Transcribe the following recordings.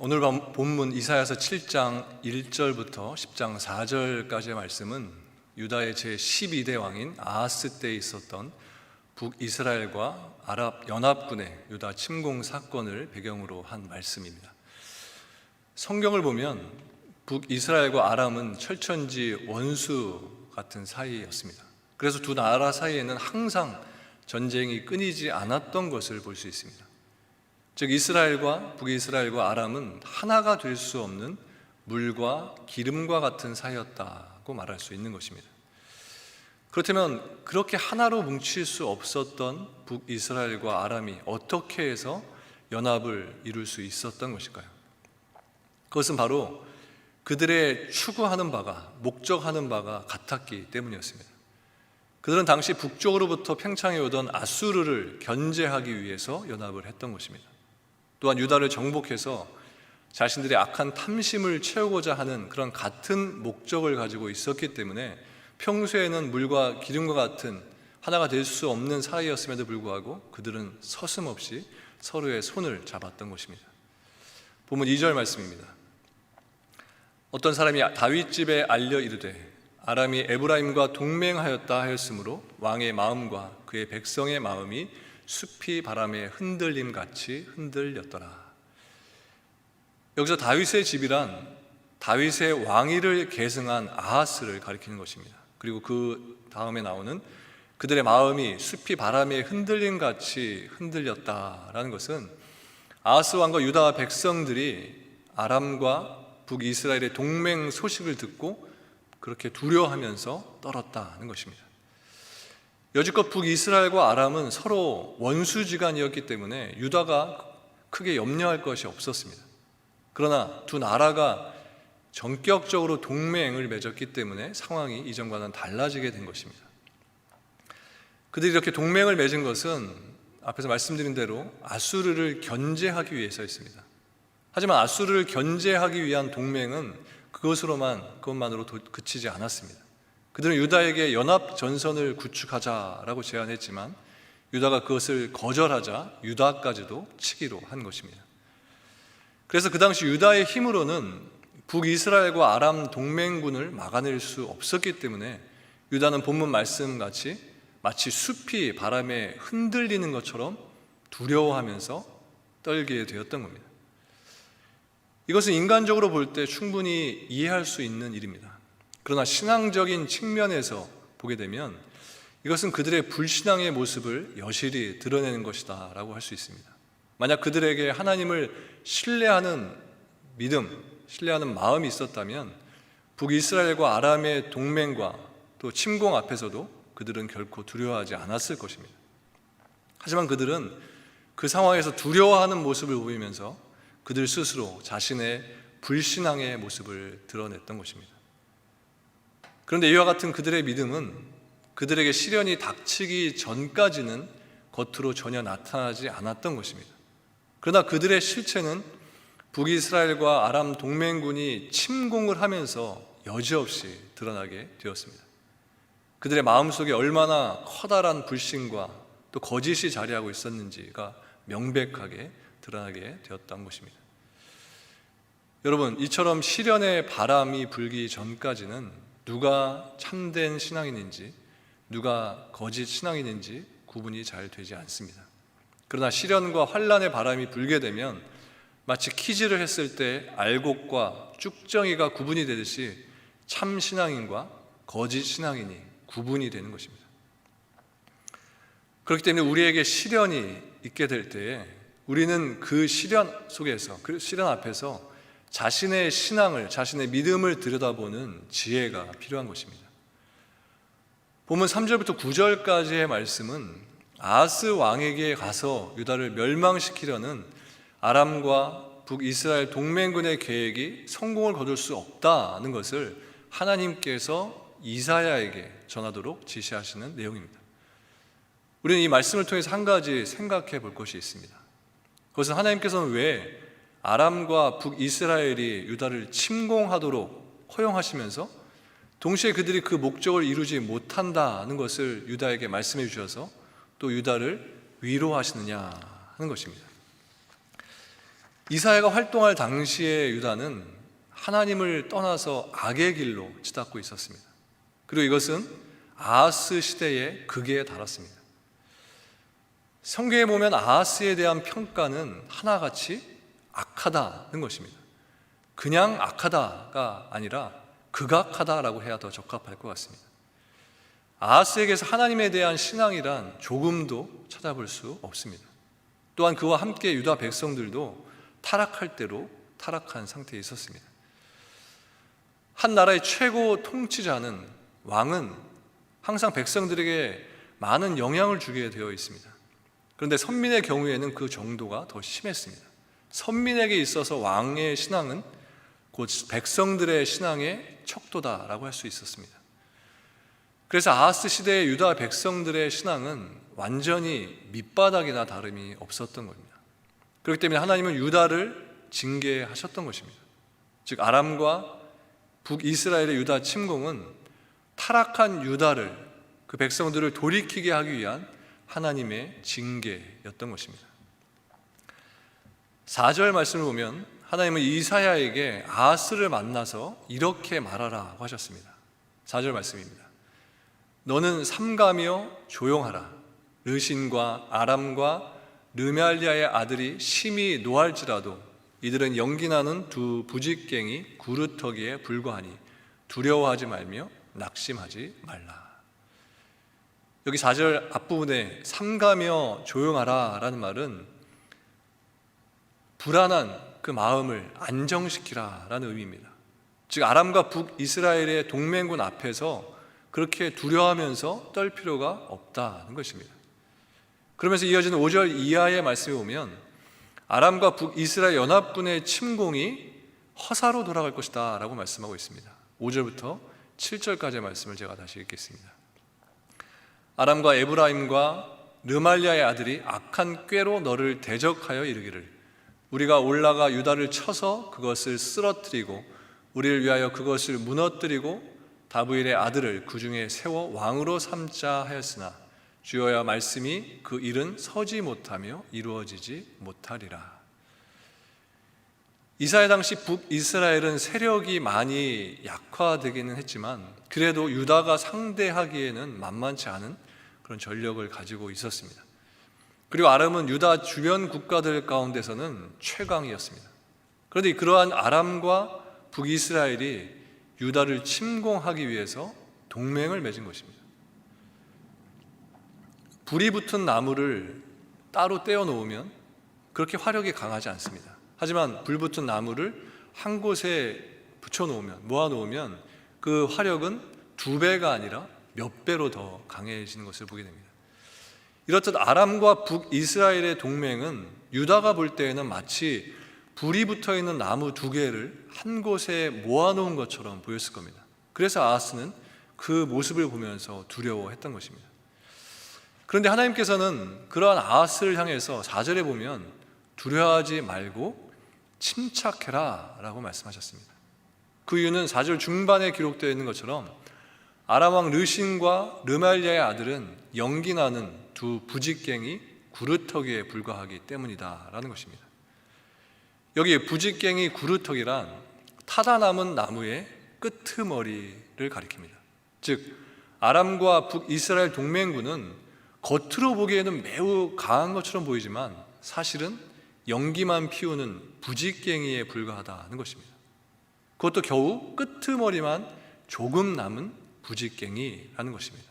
오늘 본문 이사야서 7장 1절부터 10장 4절까지의 말씀은 유다의 제12대 왕인 아하스 때에 있었던 북이스라엘과 아랍 연합군의 유다 침공 사건을 배경으로 한 말씀입니다. 성경을 보면 북이스라엘과 아람은 철천지 원수 같은 사이였습니다. 그래서 두 나라 사이에는 항상 전쟁이 끊이지 않았던 것을 볼 수 있습니다. 즉 이스라엘과 북이스라엘과 아람은 하나가 될 수 없는 물과 기름과 같은 사이였다고 말할 수 있는 것입니다. 그렇다면 그렇게 하나로 뭉칠 수 없었던 북이스라엘과 아람이 어떻게 해서 연합을 이룰 수 있었던 것일까요? 그것은 바로 그들의 추구하는 바가, 목적하는 바가 같았기 때문이었습니다. 그들은 당시 북쪽으로부터 팽창해 오던 아수르를 견제하기 위해서 연합을 했던 것입니다. 또한 유다를 정복해서 자신들의 악한 탐심을 채우고자 하는 그런 같은 목적을 가지고 있었기 때문에 평소에는 물과 기름과 같은 하나가 될 수 없는 사이였음에도 불구하고 그들은 서슴없이 서로의 손을 잡았던 것입니다. 본문 2절 말씀입니다. 어떤 사람이 다윗 집에 알려 이르되 아람이 에브라임과 동맹하였다 하였으므로 왕의 마음과 그의 백성의 마음이 숲이 바람에 흔들림 같이 흔들렸더라. 여기서 다윗의 집이란 다윗의 왕위를 계승한 아하스를 가리키는 것입니다. 그리고 그 다음에 나오는 그들의 마음이 숲이 바람에 흔들림 같이 흔들렸다라는 것은 아하스 왕과 유다 백성들이 아람과 북이스라엘의 동맹 소식을 듣고 그렇게 두려워하면서 떨었다는 것입니다. 여지껏 북이스라엘과 아람은 서로 원수지간이었기 때문에 유다가 크게 염려할 것이 없었습니다. 그러나 두 나라가 전격적으로 동맹을 맺었기 때문에 상황이 이전과는 달라지게 된 것입니다. 그들이 이렇게 동맹을 맺은 것은 앞에서 말씀드린 대로 아수르를 견제하기 위해서였습니다. 하지만 아수르를 견제하기 위한 동맹은 그것만으로 그치지 않았습니다. 그들은 유다에게 연합 전선을 구축하자라고 제안했지만 유다가 그것을 거절하자 유다까지도 치기로 한 것입니다. 그래서 그 당시 유다의 힘으로는 북이스라엘과 아람 동맹군을 막아낼 수 없었기 때문에 유다는 본문 말씀같이 마치 숲이 바람에 흔들리는 것처럼 두려워하면서 떨게 되었던 겁니다. 이것은 인간적으로 볼 때 충분히 이해할 수 있는 일입니다. 그러나 신앙적인 측면에서 보게 되면 이것은 그들의 불신앙의 모습을 여실히 드러내는 것이다 라고 할 수 있습니다. 만약 그들에게 하나님을 신뢰하는 믿음, 신뢰하는 마음이 있었다면 북이스라엘과 아람의 동맹과 또 침공 앞에서도 그들은 결코 두려워하지 않았을 것입니다. 하지만 그들은 그 상황에서 두려워하는 모습을 보이면서 그들 스스로 자신의 불신앙의 모습을 드러냈던 것입니다. 그런데 이와 같은 그들의 믿음은 그들에게 시련이 닥치기 전까지는 겉으로 전혀 나타나지 않았던 것입니다. 그러나 그들의 실체는 북이스라엘과 아람 동맹군이 침공을 하면서 여지없이 드러나게 되었습니다. 그들의 마음속에 얼마나 커다란 불신과 또 거짓이 자리하고 있었는지가 명백하게 드러나게 되었던 것입니다. 여러분, 이처럼 시련의 바람이 불기 전까지는 누가 참된 신앙인인지 누가 거짓 신앙인인지 구분이 잘 되지 않습니다. 그러나 시련과 환난의 바람이 불게 되면 마치 퀴즈를 했을 때 알곡과 쭉정이가 구분이 되듯이 참 신앙인과 거짓 신앙인이 구분이 되는 것입니다. 그렇기 때문에 우리에게 시련이 있게 될 때에 우리는 그 시련 속에서, 그 시련 앞에서 자신의 신앙을, 자신의 믿음을 들여다보는 지혜가 필요한 것입니다. 본문 3절부터 9절까지의 말씀은 아하스 왕에게 가서 유다를 멸망시키려는 아람과 북이스라엘 동맹군의 계획이 성공을 거둘 수 없다는 것을 하나님께서 이사야에게 전하도록 지시하시는 내용입니다. 우리는 이 말씀을 통해서 한 가지 생각해 볼 것이 있습니다. 그것은 하나님께서는 왜 아람과 북이스라엘이 유다를 침공하도록 허용하시면서 동시에 그들이 그 목적을 이루지 못한다는 것을 유다에게 말씀해 주셔서 또 유다를 위로하시느냐 하는 것입니다. 이사야가 활동할 당시의 유다는 하나님을 떠나서 악의 길로 치닫고 있었습니다. 그리고 이것은 아하스 시대의 극에 달았습니다. 성경에 보면 아하스에 대한 평가는 하나같이 악하다는 것입니다. 그냥 악하다가 아니라 극악하다라고 해야 더 적합할 것 같습니다. 아하스에게서 하나님에 대한 신앙이란 조금도 찾아볼 수 없습니다. 또한 그와 함께 유다 백성들도 타락할 대로 타락한 상태에 있었습니다. 한 나라의 최고 통치자는, 왕은 항상 백성들에게 많은 영향을 주게 되어 있습니다. 그런데 선민의 경우에는 그 정도가 더 심했습니다. 선민에게 있어서 왕의 신앙은 곧 백성들의 신앙의 척도다라고 할 수 있었습니다. 그래서 아하스 시대의 유다 백성들의 신앙은 완전히 밑바닥이나 다름이 없었던 겁니다. 그렇기 때문에 하나님은 유다를 징계하셨던 것입니다. 즉 아람과 북이스라엘의 유다 침공은 타락한 유다를, 그 백성들을 돌이키게 하기 위한 하나님의 징계였던 것입니다. 4절 말씀을 보면 하나님은 이사야에게 아하스를 만나서 이렇게 말하라고 하셨습니다. 4절 말씀입니다. 너는 삼가며 조용하라. 르신과 아람과 르멜리아의 아들이 심히 노할지라도 이들은 연기나는 두 부직갱이 구루터기에 불과하니 두려워하지 말며 낙심하지 말라. 여기 4절 앞부분에 삼가며 조용하라 라는 말은 불안한 그 마음을 안정시키라 라는 의미입니다. 즉 아람과 북이스라엘의 동맹군 앞에서 그렇게 두려워하면서 떨 필요가 없다는 것입니다. 그러면서 이어지는 5절 이하의 말씀에 보면 아람과 북이스라엘 연합군의 침공이 허사로 돌아갈 것이다 라고 말씀하고 있습니다. 5절부터 7절까지의 말씀을 제가 다시 읽겠습니다. 아람과 에브라임과 르말리아의 아들이 악한 꾀로 너를 대적하여 이르기를 우리가 올라가 유다를 쳐서 그것을 쓰러뜨리고 우리를 위하여 그것을 무너뜨리고 다브일의 아들을 그 중에 세워 왕으로 삼자 하였으나 주여야 말씀이 그 일은 서지 못하며 이루어지지 못하리라. 이사야 당시 북이스라엘은 세력이 많이 약화되기는 했지만 그래도 유다가 상대하기에는 만만치 않은 그런 전력을 가지고 있었습니다. 그리고 아람은 유다 주변 국가들 가운데서는 최강이었습니다. 그런데 그러한 아람과 북이스라엘이 유다를 침공하기 위해서 동맹을 맺은 것입니다. 불이 붙은 나무를 따로 떼어 놓으면 그렇게 화력이 강하지 않습니다. 하지만 불 붙은 나무를 한 곳에 붙여 놓으면, 모아 놓으면 그 화력은 2배가 아니라 몇 배로 더 강해지는 것을 보게 됩니다. 이렇듯 아람과 북이스라엘의 동맹은 유다가 볼 때에는 마치 불이 붙어 있는 나무 2개를 한 곳에 모아 놓은 것처럼 보였을 겁니다. 그래서 아하스는 그 모습을 보면서 두려워했던 것입니다. 그런데 하나님께서는 그러한 아하스를 향해서 4절에 보면 두려워하지 말고 침착해라 라고 말씀하셨습니다. 그 이유는 4절 중반에 기록되어 있는 것처럼 아람 왕 르신과 르말리아의 아들은 연기나는 두 부직갱이 구루터기에 불과하기 때문이다 라는 것입니다. 여기 부직갱이 구루터기란 타다 남은 나무의 끄트머리를 가리킵니다. 즉 아람과 북이스라엘 동맹군은 겉으로 보기에는 매우 강한 것처럼 보이지만 사실은 연기만 피우는 부직갱이에 불과하다는 것입니다. 그것도 겨우 끄트머리만 조금 남은 부직갱이라는 것입니다.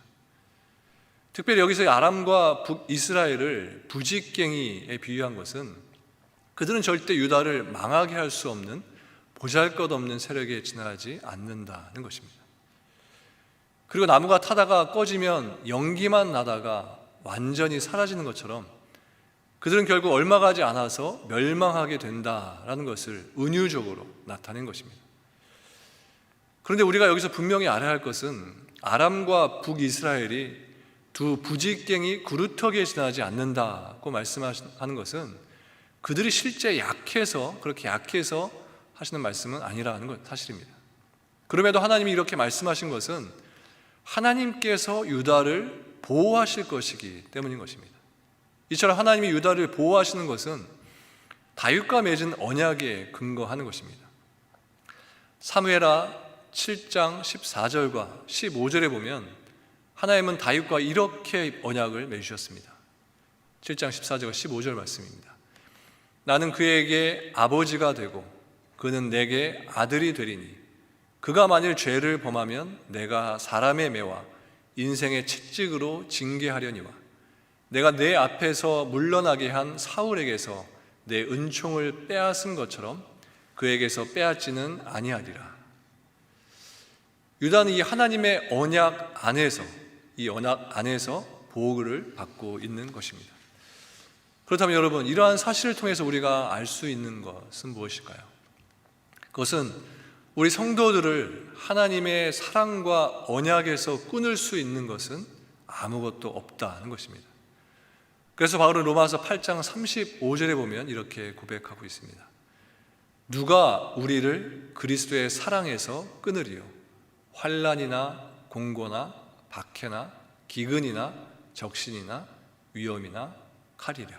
특별히 여기서 아람과 북이스라엘을 부직갱이에 비유한 것은 그들은 절대 유다를 망하게 할 수 없는 보잘것없는 세력에 지나지 않는다는 것입니다. 그리고 나무가 타다가 꺼지면 연기만 나다가 완전히 사라지는 것처럼 그들은 결국 얼마 가지 않아서 멸망하게 된다라는 것을 은유적으로 나타낸 것입니다. 그런데 우리가 여기서 분명히 알아야 할 것은 아람과 북이스라엘이 두 부직갱이 구루터기에 지나지 않는다고 말씀하는 것은 그들이 실제 약해서, 그렇게 약해서 하시는 말씀은 아니라는 것 사실입니다. 그럼에도 하나님이 이렇게 말씀하신 것은 하나님께서 유다를 보호하실 것이기 때문인 것입니다. 이처럼 하나님이 유다를 보호하시는 것은 다윗과 맺은 언약에 근거하는 것입니다. 사무엘하 7장 14절과 15절에 보면 하나님은 다윗과 이렇게 언약을 맺으셨습니다. 7장 14절과 15절 말씀입니다. 나는 그에게 아버지가 되고 그는 내게 아들이 되리니 그가 만일 죄를 범하면 내가 사람의 매와 인생의 채찍으로 징계하려니와 내가 내 앞에서 물러나게 한 사울에게서 내 은총을 빼앗은 것처럼 그에게서 빼앗지는 아니하리라. 유다는 이 하나님의 언약 안에서, 이 언약 안에서 보호를 받고 있는 것입니다. 그렇다면 여러분, 이러한 사실을 통해서 우리가 알 수 있는 것은 무엇일까요? 그것은 우리 성도들을 하나님의 사랑과 언약에서 끊을 수 있는 것은 아무것도 없다는 것입니다. 그래서 바울은 로마서 8장 35절에 보면 이렇게 고백하고 있습니다. 누가 우리를 그리스도의 사랑에서 끊으리요? 환난이나 공고나 박해나 기근이나 적신이나 위험이나 칼이랴.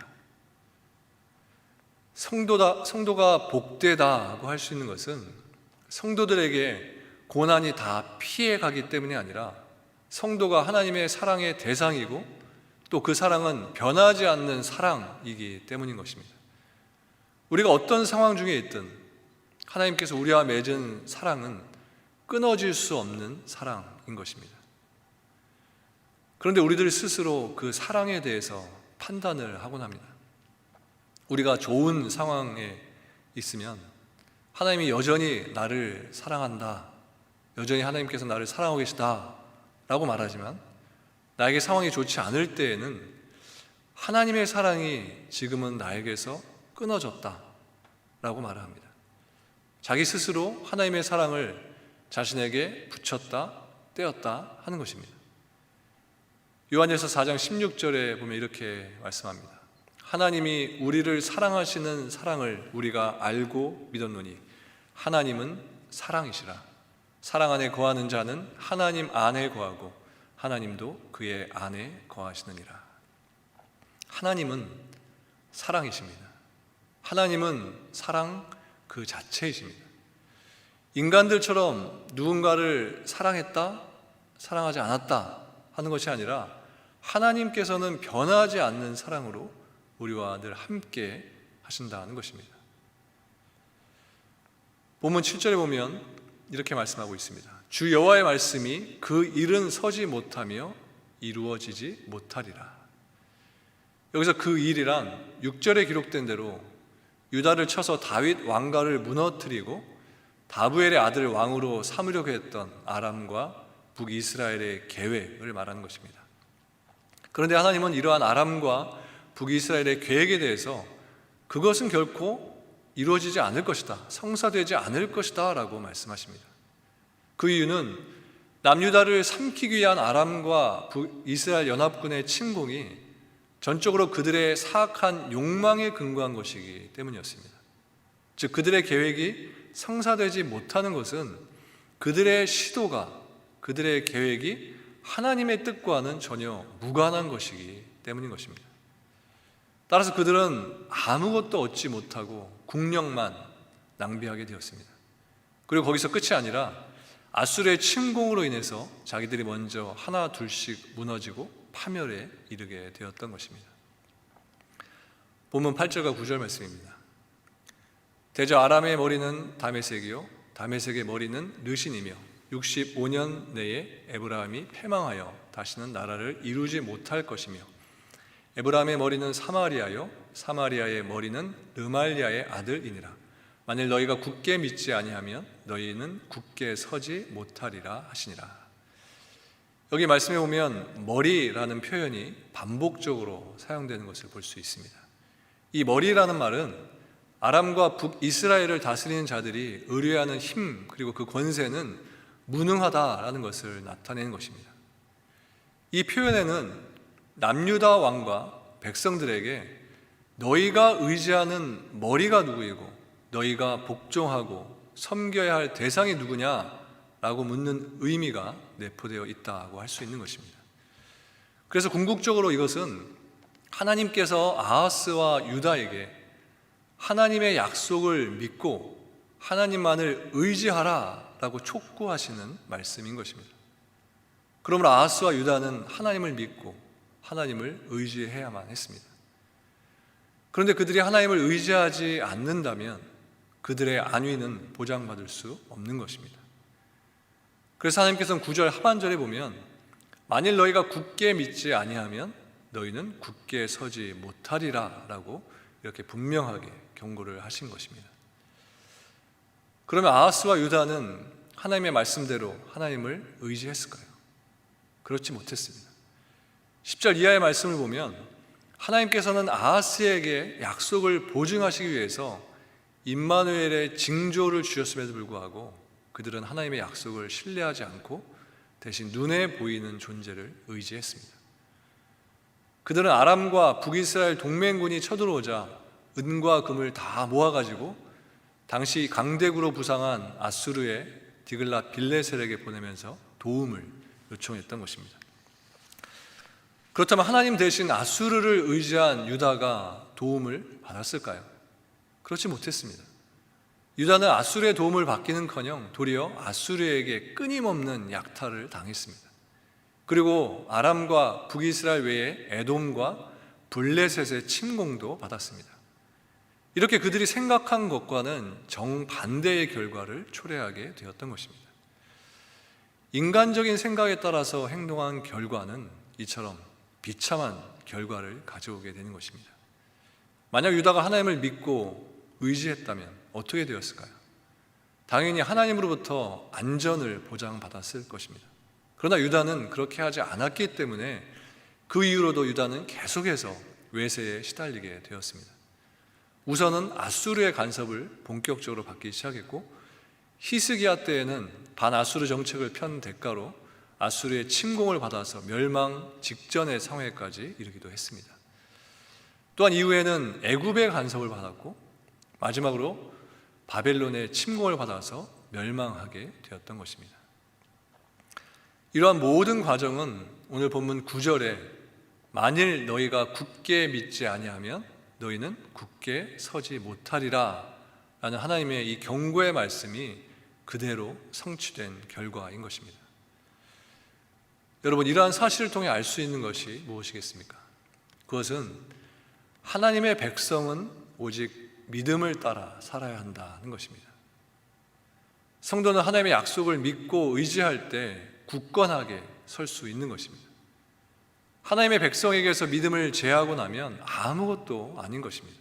성도가 복되다고 할 수 있는 것은 성도들에게 고난이 다 피해가기 때문이 아니라 성도가 하나님의 사랑의 대상이고 또 그 사랑은 변하지 않는 사랑이기 때문인 것입니다. 우리가 어떤 상황 중에 있든 하나님께서 우리와 맺은 사랑은 끊어질 수 없는 사랑인 것입니다. 그런데 우리들 스스로 그 사랑에 대해서 판단을 하곤 합니다. 우리가 좋은 상황에 있으면 하나님이 여전히 나를 사랑한다, 여전히 하나님께서 나를 사랑하고 계시다 라고 말하지만 나에게 상황이 좋지 않을 때에는 하나님의 사랑이 지금은 나에게서 끊어졌다 라고 말을 합니다. 자기 스스로 하나님의 사랑을 자신에게 붙였다, 떼었다 하는 것입니다. 요한일서 4장 16절에 보면 이렇게 말씀합니다. 하나님이 우리를 사랑하시는 사랑을 우리가 알고 믿었노니 하나님은 사랑이시라. 사랑 안에 거하는 자는 하나님 안에 거하고 하나님도 그의 안에 거하시느니라. 하나님은 사랑이십니다. 하나님은 사랑 그 자체이십니다. 인간들처럼 누군가를 사랑했다, 사랑하지 않았다 하는 것이 아니라 하나님께서는 변하지 않는 사랑으로 우리와 늘 함께 하신다는 것입니다. 본문 7절에 보면 이렇게 말씀하고 있습니다. 주 여호와의 말씀이 그 일은 서지 못하며 이루어지지 못하리라. 여기서 그 일이란 6절에 기록된 대로 유다를 쳐서 다윗 왕가를 무너뜨리고 다부엘의 아들 왕으로 삼으려고 했던 아람과 북이스라엘의 계획을 말하는 것입니다. 그런데 하나님은 이러한 아람과 북이스라엘의 계획에 대해서 그것은 결코 이루어지지 않을 것이다, 성사되지 않을 것이다 라고 말씀하십니다. 그 이유는 남유다를 삼키기 위한 아람과 북이스라엘 연합군의 침공이 전적으로 그들의 사악한 욕망에 근거한 것이기 때문이었습니다. 즉 그들의 계획이 성사되지 못하는 것은 그들의 시도가, 그들의 계획이 하나님의 뜻과는 전혀 무관한 것이기 때문인 것입니다. 따라서 그들은 아무것도 얻지 못하고 국력만 낭비하게 되었습니다. 그리고 거기서 끝이 아니라 아수르의 침공으로 인해서 자기들이 먼저 하나 둘씩 무너지고 파멸에 이르게 되었던 것입니다. 본문 8절과 9절 말씀입니다. 대저 아람의 머리는 다메섹이요 다메섹의 머리는 르신이며 65년 내에 에브라임이 패망하여 다시는 나라를 이루지 못할 것이며 에브라임의 머리는 사마리아요 사마리아의 머리는 르말리아의 아들이니라. 만일 너희가 굳게 믿지 아니하면 너희는 굳게 서지 못하리라 하시니라. 여기 말씀해 보면 머리라는 표현이 반복적으로 사용되는 것을 볼 수 있습니다. 이 머리라는 말은 아람과 북이스라엘을 다스리는 자들이 의뢰하는 힘 그리고 그 권세는 무능하다라는 것을 나타내는 것입니다. 이 표현에는 남유다 왕과 백성들에게 너희가 의지하는 머리가 누구이고 너희가 복종하고 섬겨야 할 대상이 누구냐라고 묻는 의미가 내포되어 있다고 할 수 있는 것입니다. 그래서 궁극적으로 이것은 하나님께서 아하스와 유다에게 하나님의 약속을 믿고 하나님만을 의지하라 라고 촉구하시는 말씀인 것입니다. 그러므로 아하스와 유다는 하나님을 믿고 하나님을 의지해야만 했습니다. 그런데 그들이 하나님을 의지하지 않는다면 그들의 안위는 보장받을 수 없는 것입니다. 그래서 하나님께서는 9절 하반절에 보면 만일 너희가 굳게 믿지 아니하면 너희는 굳게 서지 못하리라 라고 이렇게 분명하게 경고를 하신 것입니다. 그러면 아하스와 유다는 하나님의 말씀대로 하나님을 의지했을까요? 그렇지 못했습니다. 10절 이하의 말씀을 보면 하나님께서는 아하스에게 약속을 보증하시기 위해서 임마누엘의 징조를 주셨음에도 불구하고 그들은 하나님의 약속을 신뢰하지 않고 대신 눈에 보이는 존재를 의지했습니다. 그들은 아람과 북이스라엘 동맹군이 쳐들어오자 은과 금을 다 모아가지고 당시 강대국으로 부상한 아수르의 디글랏 빌레셀에게 보내면서 도움을 요청했던 것입니다. 그렇다면 하나님 대신 아수르를 의지한 유다가 도움을 받았을까요? 그렇지 못했습니다. 유다는 아수르의 도움을 받기는커녕 도리어 아수르에게 끊임없는 약탈을 당했습니다. 그리고 아람과 북이스라엘 외에 에돔과 블레셋의 침공도 받았습니다. 이렇게 그들이 생각한 것과는 정반대의 결과를 초래하게 되었던 것입니다. 인간적인 생각에 따라서 행동한 결과는 이처럼 비참한 결과를 가져오게 되는 것입니다. 만약 유다가 하나님을 믿고 의지했다면 어떻게 되었을까요? 당연히 하나님으로부터 안전을 보장받았을 것입니다. 그러나 유다는 그렇게 하지 않았기 때문에 그 이후로도 유다는 계속해서 외세에 시달리게 되었습니다. 우선은 아수르의 간섭을 본격적으로 받기 시작했고 히스기야 때에는 반아수르 정책을 편 대가로 아수르의 침공을 받아서 멸망 직전의 상황까지 이르기도 했습니다. 또한 이후에는 애굽의 간섭을 받았고 마지막으로 바벨론의 침공을 받아서 멸망하게 되었던 것입니다. 이러한 모든 과정은 오늘 본문 9절에 만일 너희가 굳게 믿지 아니하면 너희는 굳게 서지 못하리라 라는 하나님의 이 경고의 말씀이 그대로 성취된 결과인 것입니다. 여러분, 이러한 사실을 통해 알 수 있는 것이 무엇이겠습니까? 그것은 하나님의 백성은 오직 믿음을 따라 살아야 한다는 것입니다. 성도는 하나님의 약속을 믿고 의지할 때 굳건하게 설 수 있는 것입니다. 하나님의 백성에게서 믿음을 제하고 나면 아무것도 아닌 것입니다.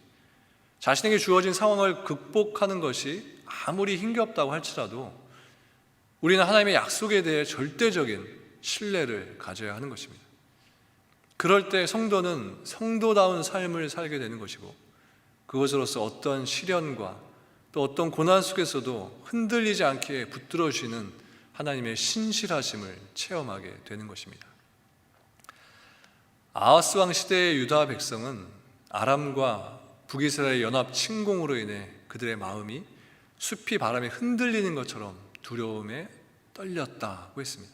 자신에게 주어진 상황을 극복하는 것이 아무리 힘겹다고 할지라도 우리는 하나님의 약속에 대해 절대적인 신뢰를 가져야 하는 것입니다. 그럴 때 성도는 성도다운 삶을 살게 되는 것이고 그것으로서 어떤 시련과 또 어떤 고난 속에서도 흔들리지 않게 붙들어주시는 하나님의 신실하심을 체험하게 되는 것입니다. 아하스 왕 시대의 유다 백성은 아람과 북이스라엘 연합 침공으로 인해 그들의 마음이 숲이 바람에 흔들리는 것처럼 두려움에 떨렸다고 했습니다.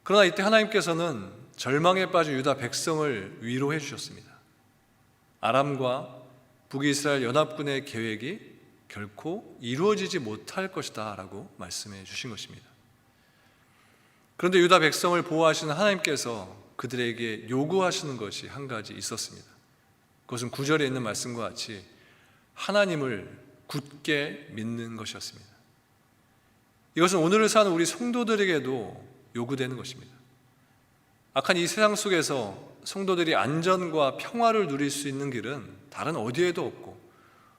그러나 이때 하나님께서는 절망에 빠진 유다 백성을 위로해 주셨습니다. 아람과 북이스라엘 연합군의 계획이 결코 이루어지지 못할 것이다 라고 말씀해 주신 것입니다. 그런데 유다 백성을 보호하시는 하나님께서 그들에게 요구하시는 것이 한 가지 있었습니다. 그것은 9절에 있는 말씀과 같이 하나님을 굳게 믿는 것이었습니다. 이것은 오늘을 사는 우리 성도들에게도 요구되는 것입니다. 악한 이 세상 속에서 성도들이 안전과 평화를 누릴 수 있는 길은 다른 어디에도 없고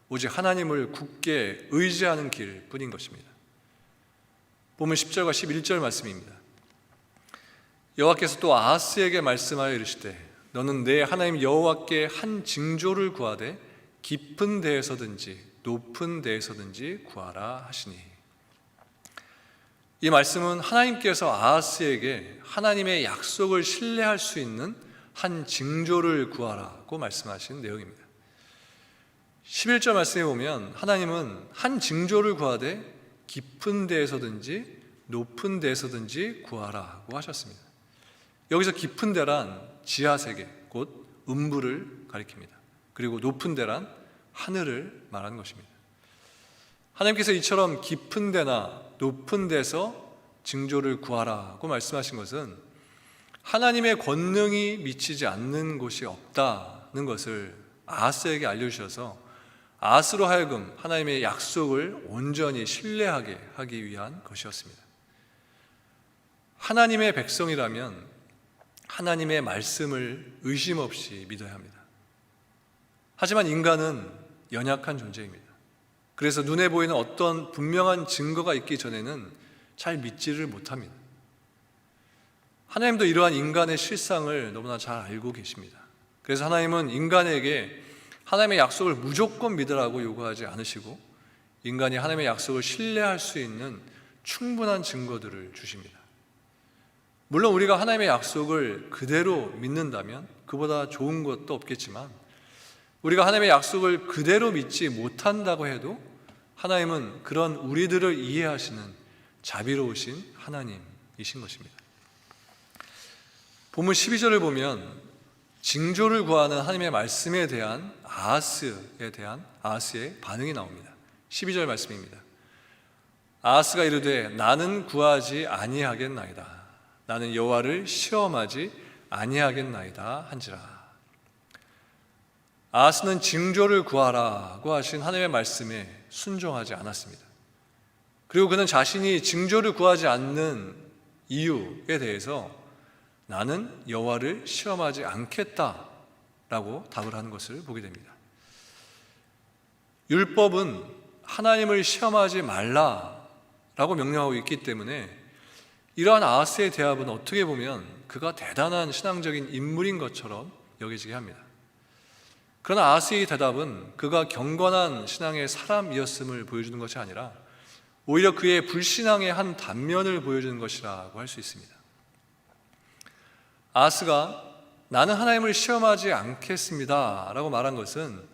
오직 하나님을 굳게 의지하는 길뿐인 것입니다. 보면 10절과 11절 말씀입니다. 여호와께서 또 아하스에게 말씀하여 이르시되 너는 내 하나님 여호와께 한 징조를 구하되 깊은 데에서든지 높은 데에서든지 구하라 하시니. 이 말씀은 하나님께서 아하스에게 하나님의 약속을 신뢰할 수 있는 한 징조를 구하라고 말씀하신 내용입니다. 11절 말씀에 보면 하나님은 한 징조를 구하되 깊은 데에서든지 높은 데에서든지 구하라고 하셨습니다. 여기서 깊은 데란 지하세계, 곧 음부를 가리킵니다. 그리고 높은 데란 하늘을 말하는 것입니다. 하나님께서 이처럼 깊은 데나 높은 데서 징조를 구하라고 말씀하신 것은 하나님의 권능이 미치지 않는 곳이 없다는 것을 아하스에게 알려주셔서 아하스로 하여금 하나님의 약속을 온전히 신뢰하게 하기 위한 것이었습니다. 하나님의 백성이라면 하나님의 말씀을 의심 없이 믿어야 합니다. 하지만 인간은 연약한 존재입니다. 그래서 눈에 보이는 어떤 분명한 증거가 있기 전에는 잘 믿지를 못합니다. 하나님도 이러한 인간의 실상을 너무나 잘 알고 계십니다. 그래서 하나님은 인간에게 하나님의 약속을 무조건 믿으라고 요구하지 않으시고 인간이 하나님의 약속을 신뢰할 수 있는 충분한 증거들을 주십니다. 물론 우리가 하나님의 약속을 그대로 믿는다면 그보다 좋은 것도 없겠지만 우리가 하나님의 약속을 그대로 믿지 못한다고 해도 하나님은 그런 우리들을 이해하시는 자비로우신 하나님이신 것입니다. 본문 12절을 보면 징조를 구하는 하나님의 말씀에 대한 아하스의 반응이 나옵니다. 12절 말씀입니다. 아하스가 이르되 나는 구하지 아니하겠나이다. 나는 여호와를 시험하지 아니하겠나이다 한지라. 아하스는 징조를 구하라고 하신 하나님의 말씀에 순종하지 않았습니다. 그리고 그는 자신이 징조를 구하지 않는 이유에 대해서 나는 여호와를 시험하지 않겠다라고 답을 하는 것을 보게 됩니다. 율법은 하나님을 시험하지 말라라고 명령하고 있기 때문에 이러한 아하스의 대답은 어떻게 보면 그가 대단한 신앙적인 인물인 것처럼 여겨지게 합니다. 그러나 아하스의 대답은 그가 경건한 신앙의 사람이었음을 보여주는 것이 아니라 오히려 그의 불신앙의 한 단면을 보여주는 것이라고 할 수 있습니다. 아하스가 나는 하나님을 시험하지 않겠습니다 라고 말한 것은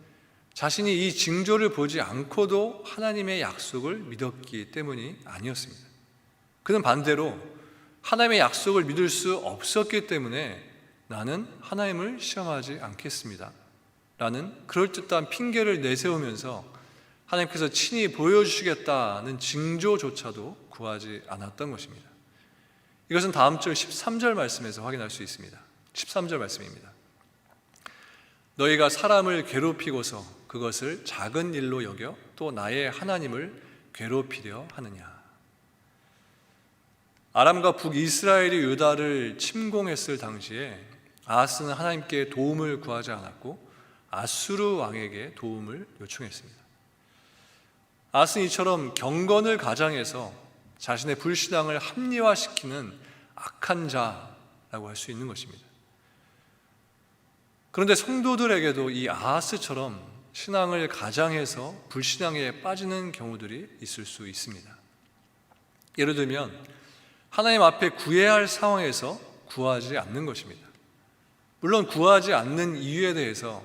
자신이 이 징조를 보지 않고도 하나님의 약속을 믿었기 때문이 아니었습니다. 그는 반대로 하나님의 약속을 믿을 수 없었기 때문에 나는 하나님을 시험하지 않겠습니다 라는 그럴듯한 핑계를 내세우면서 하나님께서 친히 보여주시겠다는 징조조차도 구하지 않았던 것입니다. 이것은 다음 절 13절 말씀에서 확인할 수 있습니다. 13절 말씀입니다. 너희가 사람을 괴롭히고서 그것을 작은 일로 여겨 또 나의 하나님을 괴롭히려 하느냐. 아람과 북이스라엘이 유다를 침공했을 당시에 아하스는 하나님께 도움을 구하지 않았고 아수르 왕에게 도움을 요청했습니다. 아하스는 이처럼 경건을 가장해서 자신의 불신앙을 합리화시키는 악한 자라고 할 수 있는 것입니다. 그런데 성도들에게도 이 아하스처럼 신앙을 가장해서 불신앙에 빠지는 경우들이 있을 수 있습니다. 예를 들면 하나님 앞에 구해야 할 상황에서 구하지 않는 것입니다. 물론 구하지 않는 이유에 대해서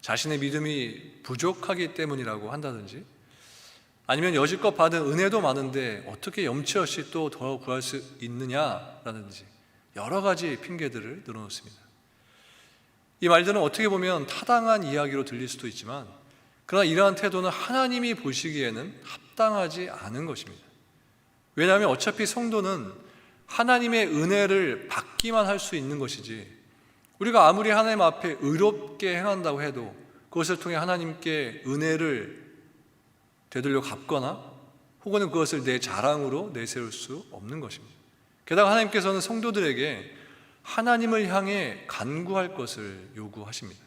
자신의 믿음이 부족하기 때문이라고 한다든지 아니면 여지껏 받은 은혜도 많은데 어떻게 염치 없이 또 더 구할 수 있느냐라든지 여러 가지 핑계들을 늘어놓습니다. 이 말들은 어떻게 보면 타당한 이야기로 들릴 수도 있지만 그러나 이러한 태도는 하나님이 보시기에는 합당하지 않은 것입니다. 왜냐하면 어차피 성도는 하나님의 은혜를 받기만 할 수 있는 것이지 우리가 아무리 하나님 앞에 의롭게 행한다고 해도 그것을 통해 하나님께 은혜를 되돌려 갚거나 혹은 그것을 내 자랑으로 내세울 수 없는 것입니다. 게다가 하나님께서는 성도들에게 하나님을 향해 간구할 것을 요구하십니다.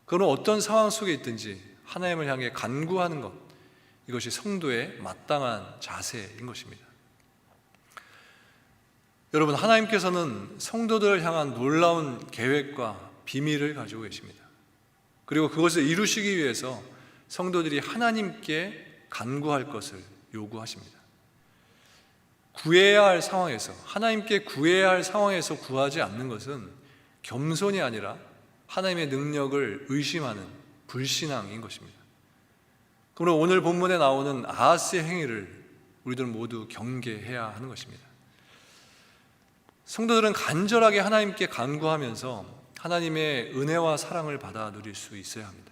그럼 어떤 상황 속에 있든지 하나님을 향해 간구하는 것, 이것이 성도의 마땅한 자세인 것입니다. 여러분, 하나님께서는 성도들을 향한 놀라운 계획과 비밀을 가지고 계십니다. 그리고 그것을 이루시기 위해서 성도들이 하나님께 간구할 것을 요구하십니다. 구해야 할 상황에서, 하나님께 구해야 할 상황에서 구하지 않는 것은 겸손이 아니라 하나님의 능력을 의심하는 불신앙인 것입니다. 그러므로 오늘 본문에 나오는 아하스의 행위를 우리들은 모두 경계해야 하는 것입니다. 성도들은 간절하게 하나님께 간구하면서 하나님의 은혜와 사랑을 받아 누릴 수 있어야 합니다.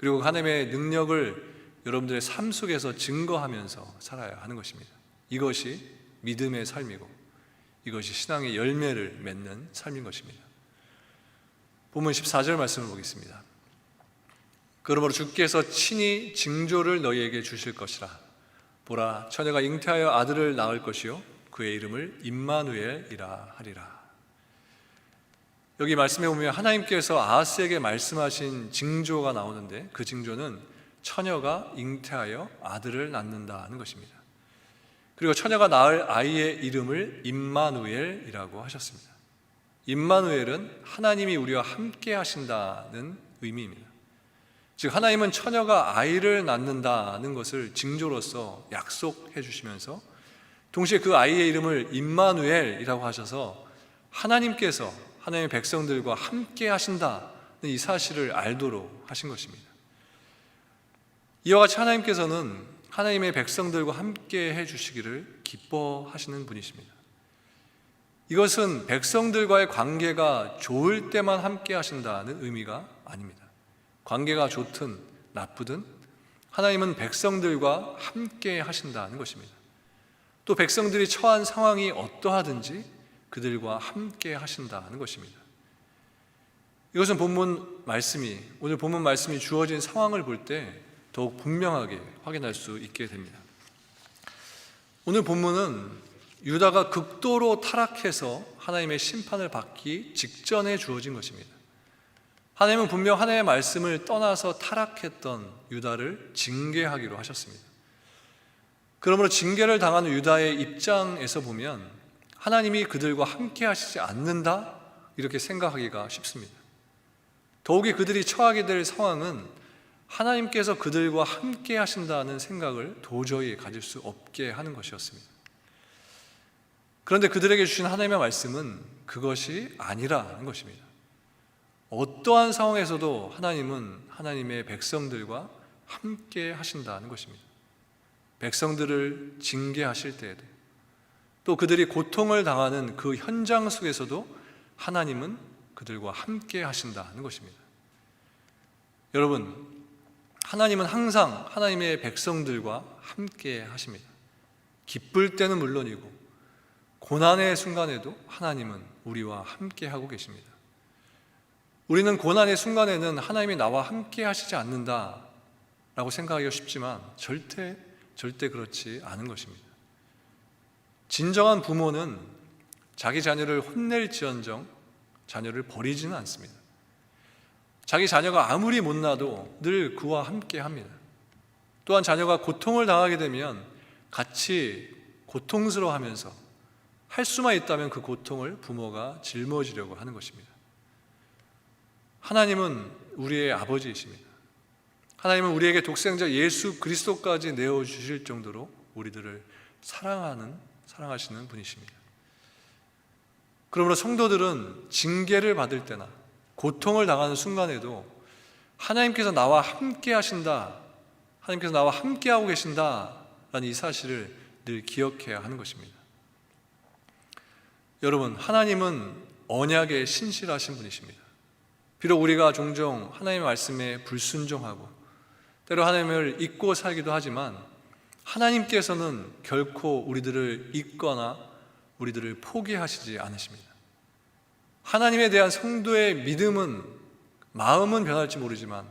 그리고 하나님의 능력을 여러분들의 삶 속에서 증거하면서 살아야 하는 것입니다. 이것이 믿음의 삶이고 이것이 신앙의 열매를 맺는 삶인 것입니다. 본문 14절 말씀을 보겠습니다. 그러므로 주께서 친히 징조를 너희에게 주실 것이라. 보라, 처녀가 잉태하여 아들을 낳을 것이요 그의 이름을 임마누엘이라 하리라. 여기 말씀해 보면 하나님께서 아하스에게 말씀하신 징조가 나오는데 그 징조는 처녀가 잉태하여 아들을 낳는다는 것입니다. 그리고 처녀가 낳을 아이의 이름을 임마누엘이라고 하셨습니다. 임마누엘은 하나님이 우리와 함께 하신다는 의미입니다. 즉 하나님은 처녀가 아이를 낳는다는 것을 징조로서 약속해 주시면서 동시에 그 아이의 이름을 임마누엘이라고 하셔서 하나님께서 하나님의 백성들과 함께 하신다는 이 사실을 알도록 하신 것입니다. 이와 같이 하나님께서는 하나님의 백성들과 함께 해주시기를 기뻐하시는 분이십니다. 이것은 백성들과의 관계가 좋을 때만 함께 하신다는 의미가 아닙니다. 관계가 좋든 나쁘든 하나님은 백성들과 함께 하신다는 것입니다. 또 백성들이 처한 상황이 어떠하든지 그들과 함께 하신다는 것입니다. 이것은 오늘 본문 말씀이 주어진 상황을 볼 때 더욱 분명하게 확인할 수 있게 됩니다. 오늘 본문은 유다가 극도로 타락해서 하나님의 심판을 받기 직전에 주어진 것입니다. 하나님은 분명 하나님의 말씀을 떠나서 타락했던 유다를 징계하기로 하셨습니다. 그러므로 징계를 당하는 유다의 입장에서 보면 하나님이 그들과 함께 하시지 않는다 이렇게 생각하기가 쉽습니다. 더욱이 그들이 처하게 될 상황은 하나님께서 그들과 함께 하신다는 생각을 도저히 가질 수 없게 하는 것이었습니다. 그런데 그들에게 주신 하나님의 말씀은 그것이 아니라는 것입니다. 어떠한 상황에서도 하나님은 하나님의 백성들과 함께 하신다는 것입니다. 백성들을 징계하실 때에도 또 그들이 고통을 당하는 그 현장 속에서도 하나님은 그들과 함께 하신다는 것입니다. 여러분, 하나님은 항상 하나님의 백성들과 함께 하십니다. 기쁠 때는 물론이고 고난의 순간에도 하나님은 우리와 함께 하고 계십니다. 우리는 고난의 순간에는 하나님이 나와 함께 하시지 않는다라고 생각하기가 쉽지만 절대 그렇지 않은 것입니다. 진정한 부모는 자기 자녀를 혼낼지언정 자녀를 버리지는 않습니다. 자기 자녀가 아무리 못나도 늘 그와 함께 합니다. 또한 자녀가 고통을 당하게 되면 같이 고통스러워하면서 할 수만 있다면 그 고통을 부모가 짊어지려고 하는 것입니다. 하나님은 우리의 아버지이십니다. 하나님은 우리에게 독생자 예수 그리스도까지 내어주실 정도로 우리들을 사랑하시는 분이십니다. 그러므로 성도들은 징계를 받을 때나 고통을 당하는 순간에도 하나님께서 나와 함께 하신다, 하나님께서 나와 함께 하고 계신다라는 이 사실을 늘 기억해야 하는 것입니다. 여러분, 하나님은 언약에 신실하신 분이십니다. 비록 우리가 종종 하나님의 말씀에 불순종하고 때로 하나님을 잊고 살기도 하지만 하나님께서는 결코 우리들을 잊거나 우리들을 포기하시지 않으십니다. 하나님에 대한 성도의 마음은 변할지 모르지만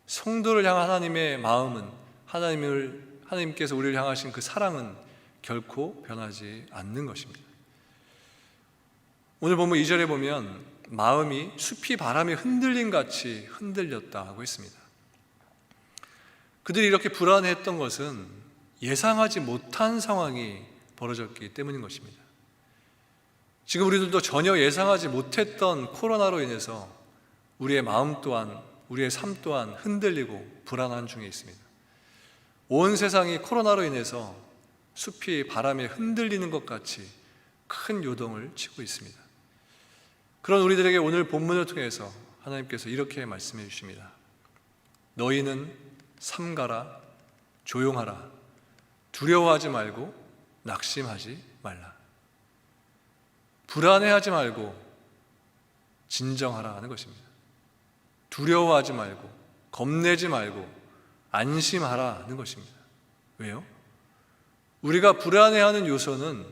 성도를 향한 하나님의 마음은 하나님께서 우리를 향하신 그 사랑은 결코 변하지 않는 것입니다. 오늘 본문 2절에 보면 마음이 숲이 바람에 흔들림 같이 흔들렸다고 했습니다. 그들이 이렇게 불안해했던 것은 예상하지 못한 상황이 벌어졌기 때문인 것입니다. 지금 우리들도 전혀 예상하지 못했던 코로나로 인해서 우리의 마음 또한, 우리의 삶 또한 흔들리고 불안한 중에 있습니다. 온 세상이 코로나로 인해서 숲이 바람에 흔들리는 것 같이 큰 요동을 치고 있습니다. 그런 우리들에게 오늘 본문을 통해서 하나님께서 이렇게 말씀해 주십니다. 너희는 삼가라, 조용하라, 두려워하지 말고 낙심하지 말라. 불안해하지 말고 진정하라 하는 것입니다. 두려워하지 말고 겁내지 말고 안심하라는 것입니다. 왜요? 우리가 불안해하는 요소는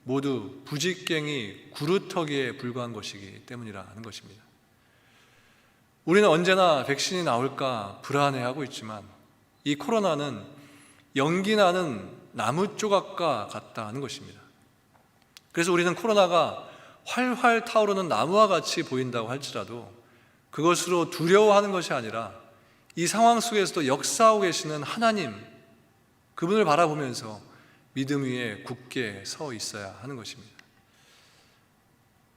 모두 부직갱이 구루터기에 불과한 것이기 때문이라는 것입니다. 우리는 언제나 백신이 나올까 불안해하고 있지만 이 코로나는 연기 나는 나무 조각과 같다는 것입니다. 그래서 우리는 코로나가 활활 타오르는 나무와 같이 보인다고 할지라도 그것으로 두려워하는 것이 아니라 이 상황 속에서도 역사하고 계시는 하나님, 그분을 바라보면서 믿음 위에 굳게 서 있어야 하는 것입니다.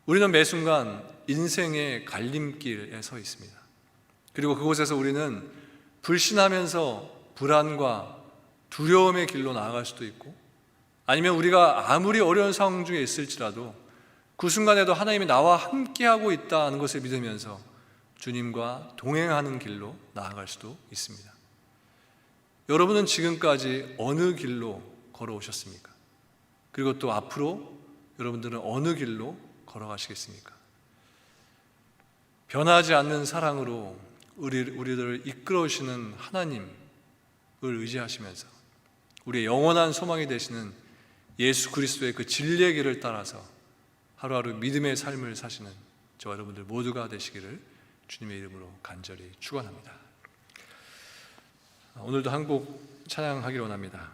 우리는 매 순간 인생의 갈림길에 서 있습니다. 그리고 그곳에서 우리는 불신하면서 불안과 두려움의 길로 나아갈 수도 있고, 아니면 우리가 아무리 어려운 상황 중에 있을지라도 그 순간에도 하나님이 나와 함께하고 있다는 것을 믿으면서 주님과 동행하는 길로 나아갈 수도 있습니다. 여러분은 지금까지 어느 길로 걸어오셨습니까? 그리고 또 앞으로 여러분들은 어느 길로 걸어가시겠습니까? 변하지 않는 사랑으로 우리들을 이끌어오시는 하나님을 의지하시면서 우리의 영원한 소망이 되시는 예수 그리스도의 그 진리의 길을 따라서 하루하루 믿음의 삶을 사시는 저와 여러분들 모두가 되시기를 주님의 이름으로 간절히 축원합니다. 오늘도 한 곡 찬양하기로 원합니다.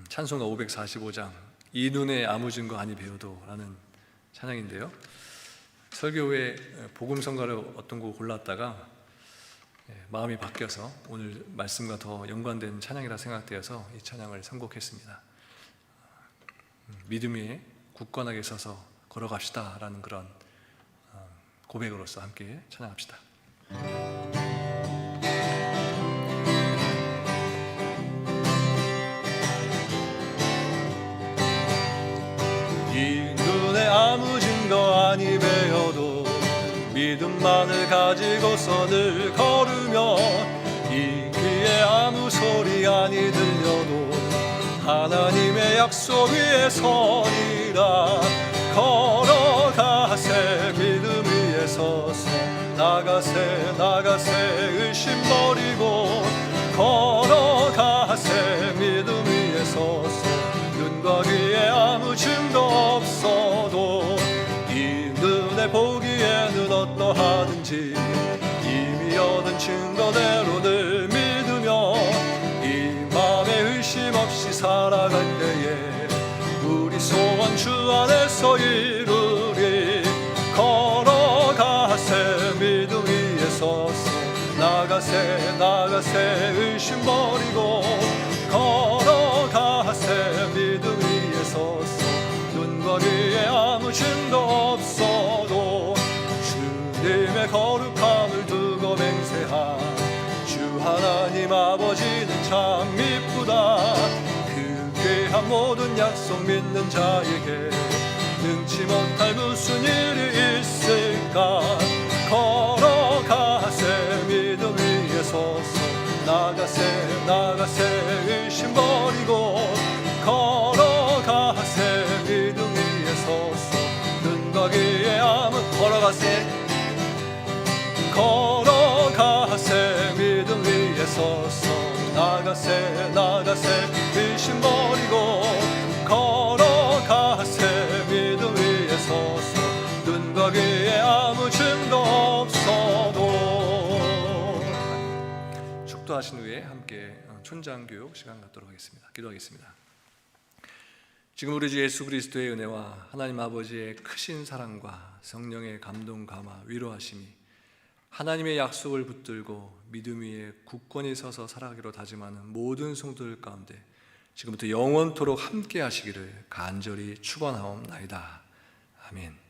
찬송가 545장 이 눈에 아무 증거 아니 배워도 라는 찬양인데요, 설교 후에 복음성가를 어떤 곡 골랐다가 마음이 바뀌어서 오늘 말씀과 더 연관된 찬양이라 생각되어서 이 찬양을 선곡했습니다. 믿음 위에 굳건하게 서서 걸어갑시다 라는 그런 고백으로서 함께 찬양합시다. 이 눈에 아무 증거 아니 배어도 믿음만을 가지고서 늘 걸으며 이 귀에 아무 소리 아니 들려도 하나님의 약속 위에 서리라. 걸어가세 믿음 위에 서서 나가세 의심 버리고 걸어가세 믿음 위에 서서 눈과 귀에 아무 증거 없어도 이 눈에 보기에는 어떠하든지 이미 얻은 증거대로 늘 믿으며 이 맘에 의심 없이 살아갈 때에 우리 소원 주 안에서 이루리. 걸어가세 믿음 위에 서서 나가세 의심 버리고 걸어가세 믿음 위에 서서 눈과 귀에 아무 증거 없어도 주님의 거룩함을 두고 맹세한 주 하나님 아버지는 참 이쁘다. 그 귀한 모든 약속 믿는 자에게 능치 못할 무슨 일이 있을까. 걸어가세 믿음 위에 서서 나가세 의심 버리고 걸어가세 믿음 위에 서서 눈과 귀에 아무 걸어가세 믿음 위에 서서 나가세 의심 버리고 걸어가세 믿음 위에 서서 눈과 귀에 아무 증거 없어도. 축도하신 후에 함께 촌장교육 시간 갖도록 하겠습니다. 기도하겠습니다. 지금 우리 주 예수 그리스도의 은혜와 하나님 아버지의 크신 사랑과 성령의 감동 감화 위로하심이 하나님의 약속을 붙들고 믿음 위에 굳건히 서서 살아가기로 다짐하는 모든 성도들 가운데 지금부터 영원토록 함께 하시기를 간절히 축원하옵나이다. 아멘.